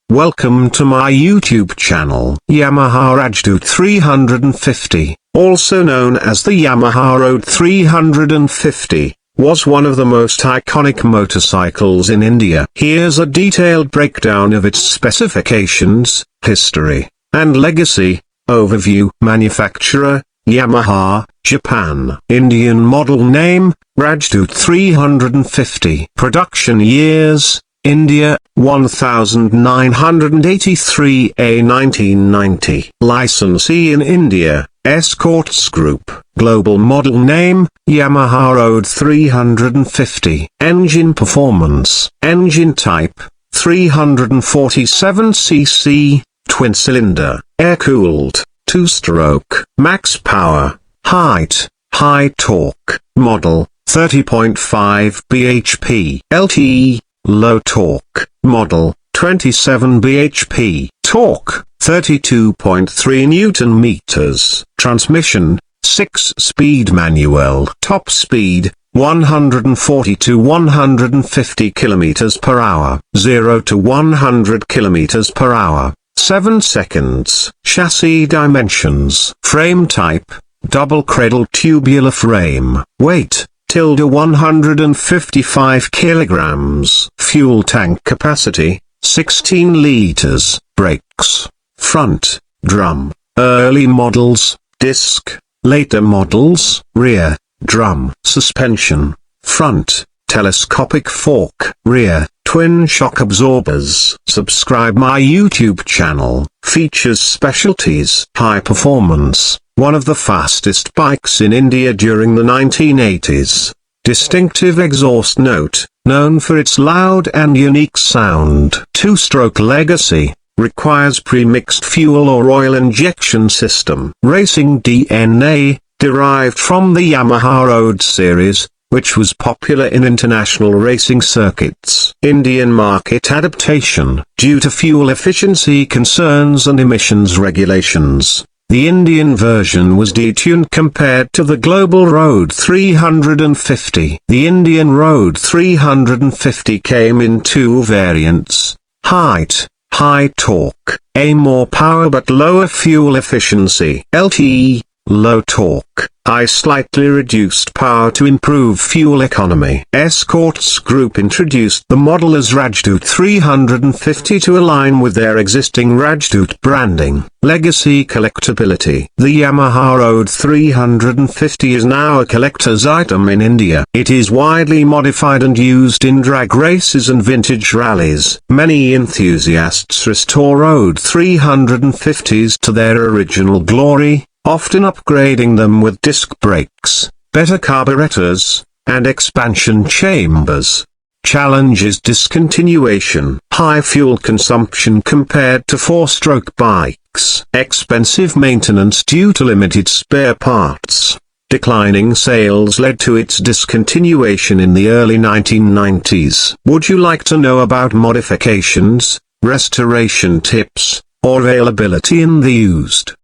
Welcome to my YouTube channel. Yamaha Rajdoot 350, also known as the Yamaha Road 350, was one of the most iconic motorcycles in India. Here's a detailed breakdown of its specifications, history, and legacy. Overview. Manufacturer, Yamaha, Japan. Indian model name, Rajdoot 350. Production years, India, 1983 A 1990. Licensee in India, Escorts Group. Global model name, Yamaha Road 350. Engine performance. Engine type, 347cc, twin-cylinder, air-cooled, 2-stroke. Max power, height, high torque. Model, 30.5 bhp. LTE, low torque. Model, 27 bhp. Torque, 32.3 newton meters. Transmission, 6-speed manual. Top speed, 140 to 150 kilometers per hour. 0 to 100 kilometers per hour, 7 seconds. Chassis dimensions. Frame type, double cradle tubular frame. Weight, 155 kilograms. Fuel tank capacity, 16 liters. Brakes. Front, drum. Early models, disc. Later models, rear, drum. Suspension, front, telescopic fork. Rear, twin shock absorbers. Subscribe my YouTube channel. Features specialties. High performance, one of the fastest bikes in India during the 1980s. Distinctive exhaust note, known for its loud and unique sound. 2-stroke legacy, requires pre-mixed fuel or oil injection system. Racing DNA, derived from the Yamaha Road series, which was popular in international racing circuits. Indian market adaptation. Due to fuel efficiency concerns and emissions regulations, the Indian version was detuned compared to the global Road 350. The Indian Road 350 came in 2 variants: height, high torque, a more power but lower fuel efficiency. LTE, low torque, I slightly reduced power to improve fuel economy. Escorts Group introduced the model as Rajdoot 350 to align with their existing Rajdoot branding. Legacy collectability. The Yamaha Road 350 is now a collector's item in India. It is widely modified and used in drag races and vintage rallies. Many enthusiasts restore Road 350s to their original glory, often upgrading them with disc brakes, better carburetors, and expansion chambers. Challenges. Discontinuation. High fuel consumption compared to 4-stroke bikes. Expensive maintenance due to limited spare parts. Declining sales led to its discontinuation in the early 1990s. Would you like to know about modifications, restoration tips, or availability in the used